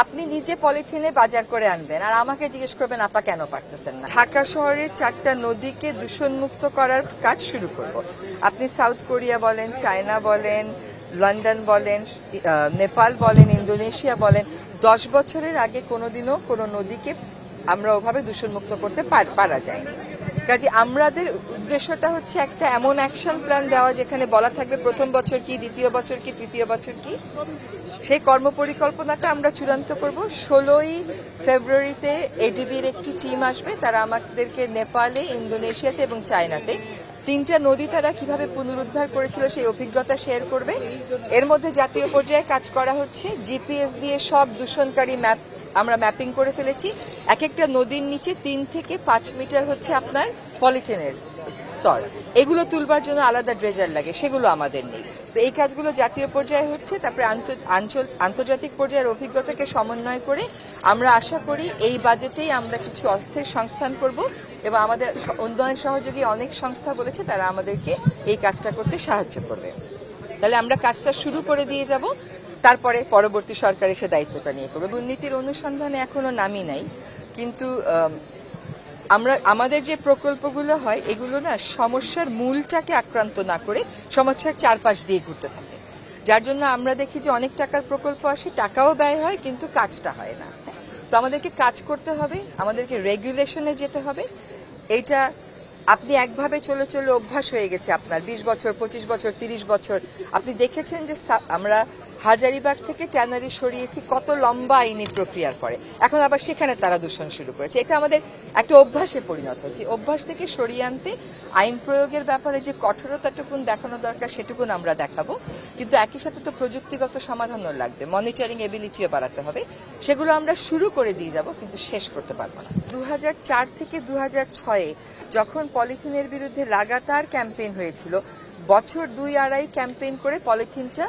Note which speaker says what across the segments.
Speaker 1: আপনি নিজে পলিথিনে বাজার করে আনবেন আর আমাকে জিজ্ঞেস করবেন আপা কেন পারতেছেন না। ঢাকা শহরের 4টা নদীকে দূষণমুক্ত করার কাজ শুরু করব। আপনি সাউথ কোরিয়া বলেন, চায়না বলেন, লন্ডন বলেন, নেপাল বলেন, ইন্দোনেশিয়া বলেন, 10 বছরের আগে কোনোদিনও কোনো নদীকে আমরা ওভাবে দূষণমুক্ত করতে পারা যায়নি। কাজে আমাদের উদ্দেশ্যটা হচ্ছে একটা এমন অ্যাকশন প্ল্যান দেওয়া যেখানে বলা থাকবে প্রথম বছর কি, দ্বিতীয় বছর কি, তৃতীয় বছর কি। সেই কর্মপরিকল্পনাটা আমরা চূড়ান্ত করব। 16ই ফেব্রুয়ারিতে এডিবির একটি টিম আসবে, তারা আমাদেরকে নেপালে, ইন্দোনেশিয়াতে এবং চায়নাতে 3টা নদী তারা কিভাবে পুনরুদ্ধার করেছিল সেই অভিজ্ঞতা শেয়ার করবে। এর মধ্যে জাতীয় পর্যায়ে কাজ করা হচ্ছে, জিপিএস দিয়ে সব দূষণকারী আমরা ম্যাপিং করে ফেলেছি। এক একটা নদীর নিচে 3 থেকে 5 মিটার হচ্ছে আপনার পলিথিনের স্তর, এগুলো তুলবার জন্য আলাদা ড্রেজার লাগে, সেগুলো আমাদের নেই। তো এই কাজগুলো জাতীয় পর্যায়ে হচ্ছে। তারপরে আন্তর্জাতিক পর্যায়ের অভিজ্ঞতাকে সমন্বয় করে আমরা আশা করি এই বাজেটেই আমরা কিছু অর্থের সংস্থান করব এবং আমাদের উন্নয়ন সহযোগী অনেক সংস্থা বলেছে তারা আমাদেরকে এই কাজটা করতে সাহায্য করবে। তাহলে আমরা কাজটা শুরু করে দিয়ে যাব, তারপরে পরবর্তী সরকার এসে দায়িত্বটা নিয়ে করবে। দুর্নীতির অনুসন্ধানে এখনো নামই নাই, কিন্তু আমাদের যে প্রকল্পগুলো হয় এগুলো না সমস্যার মূলটাকে আক্রান্ত না করে সমস্যার চারপাশ দিয়ে ঘুরতে থাকে, যার জন্য আমরা দেখি যে অনেক টাকার প্রকল্প আসে, টাকাও ব্যয় হয় কিন্তু কাজটা হয় না। তো আমাদেরকে কাজ করতে হবে, আমাদেরকে রেগুলেশনে যেতে হবে। এইটা আপনি একভাবে চলে চলে অভ্যাস হয়ে গেছে আপনার 20 বছর, 25 বছর, 30 বছর। আপনি দেখেছেন যে আমরা হাজারিবাগ থেকে ট্যানারি সরিয়েছি, কত লম্বা আইনি প্রক্রিয়ার পরে এখন আবার সেখানে তারা দূষণ শুরু করেছে। এটা আমাদের একটা অভ্যাসে পরিণত হয়েছে। অভ্যাস থেকে সরিয়ে আনতে আইন প্রয়োগের ব্যাপারে যে কঠোরতাটুকুন দেখানো দরকার সেটুকুন আমরা দেখাবো, কিন্তু একই সাথে তো প্রযুক্তিগত সমাধানও লাগবে, মনিটরিং এবিলিটিও বাড়াতে হবে। সেগুলো আমরা শুরু করে দিয়ে যাব কিন্তু শেষ করতে পারবো না। 2004 থেকে 2006 যখন পলিথিনের বিরুদ্ধে লাগাতার ক্যাম্পেইন হয়েছিল, বছর 2-2.5 ক্যাম্পেইন করে পলিথিনটা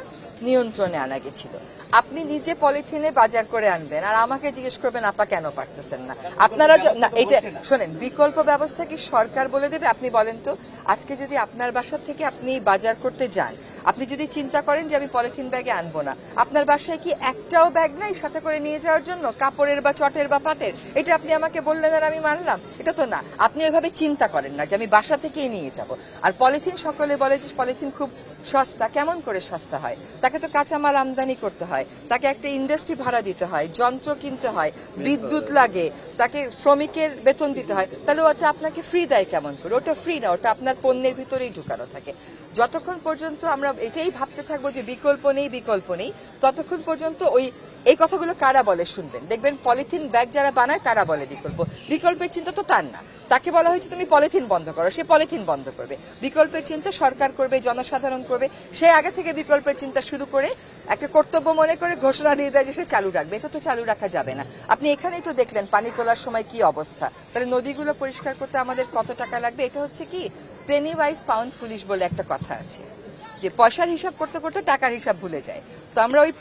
Speaker 1: নিয়ন্ত্রণে আনা গেছিল। আপনি নিজে পলিথিনে বাজার করে আনবেন আর আমাকে জিজ্ঞেস করবেন আপা কেন পারতেছেন না। আপনারা না, এটা শোনেন, বিকল্প ব্যবস্থা কি সরকার বলে দেবে? আপনি বলেন তো, আজকে যদি আপনার বাসা থেকে আপনি বাজার করতে যান, আপনি যদি চিন্তা করেন যে আমি পলিথিন ব্যাগে আনবো না, আপনার বাসায় কি একটাও ব্যাগ নাই সাথে করে নিয়ে যাওয়ার জন্য, কাপড়ের বা চটের বা পাটের? এটা আপনি আমাকে বললেন আর আমি মানলাম? এটা তো না। আপনি এভাবে চিন্তা করেন না যে আমি বাসা থেকেই নিয়ে যাব। আর পলিথিন, সকলে বলে যে পলিথিন খুব সস্তা। কেমন করে সস্তা হয়? তাকে তো কাঁচামাল আমদানি করতে হয়, তাকে একটা ইন্ডাস্ট্রি ভাড়া দিতে হয়, যন্ত্র কিনতে হয়, বিদ্যুৎ লাগে, তাকে শ্রমিকের বেতন দিতে হয়। তাহলে ওটা আপনাকে ফ্রি দেয় কেমন করে? ওটা ফ্রি না, ওটা আপনার পণ্যের ভিতরেই ঢুকানো থাকে। যতক্ষণ পর্যন্ত আমরা এটাই ভাবতে থাকবো যে বিকল্প নেই, ততক্ষণ পর্যন্ত এই কথাগুলো কারা বলে শুনবেন। দেখবেন পলিথিন ব্যাগ যারা বানায় তারা বলে বিকল্পের চিন্তা তো তার না। তাকে বলা হয়েছে তুমি পলিথিন বন্ধ করো, সে পলিথিন বন্ধ করবে। বিকল্পের চিন্তা সরকার করবে, জনসাধারণ করবে। সে আগে থেকে বিকল্পের চিন্তা শুরু করে একটা কর্তব্য মনে করে ঘোষণা দিয়ে দেয় যে সে চালু রাখবে। এটা তো চালু রাখা যাবে না। আপনি এখানেই তো দেখলেন পানি তোলার সময় কি অবস্থা। তাহলে নদীগুলো পরিষ্কার করতে আমাদের কত টাকা লাগবে? এটা হচ্ছে কি পেনি ওয়াইজ পাউন্ড ফুলিশ বলে একটা কথা আছে, যে পয়সার হিসাব করতে করতে টাকার হিসাব ভুলে যায়। তো আমরা ওই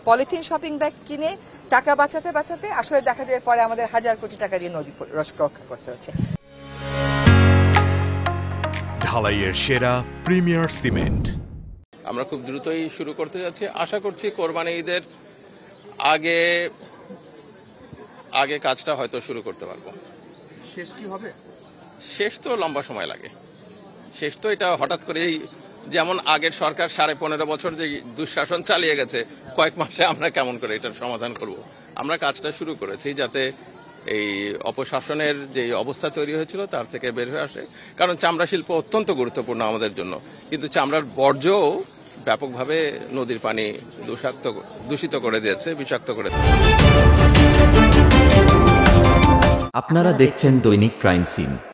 Speaker 1: পলিথিন শপিং ব্যাগ কিনে টাকা বাঁচাতে আসলে দেখা যায় পরে আমাদের 1000 কোটি টাকা দিয়ে নদী রক্ষা করতে হচ্ছে।
Speaker 2: ঢালাইয়ের সেরা প্রিমিয়ার সিমেন্ট
Speaker 3: আমরা খুব দ্রুতই শুরু করতে যাচ্ছি। আশা করছি কোরবানি ঈদের আগে কাজটা হয়তো শুরু করতে পারবো।
Speaker 4: শেষ কি হবে?
Speaker 3: শেষ তো লম্বা সময় লাগে। শেষ তো এটা হঠাৎ করেই, যেমন আগের সরকার 15.5 বছর যে দুঃশাসন চালিয়ে গেছে, কয়েক মাসে আমরা কেমন করে এটার সমাধান করব। আমরা কাজটা শুরু করেছি যাতে এই অপশাসনের যে অবস্থা তৈরি হয়েছিল তার থেকে বের হয়ে আসে। কারণ চামড়া শিল্প অত্যন্ত গুরুত্বপূর্ণ আমাদের জন্য, কিন্তু চামড়ার বর্জ্যও ব্যাপকভাবে নদীর পানি দূষিত করে দিয়েছে, বিষাক্ত করে দিয়েছে।
Speaker 5: আপনারা দেখছেন দৈনিক ক্রাইম সিন।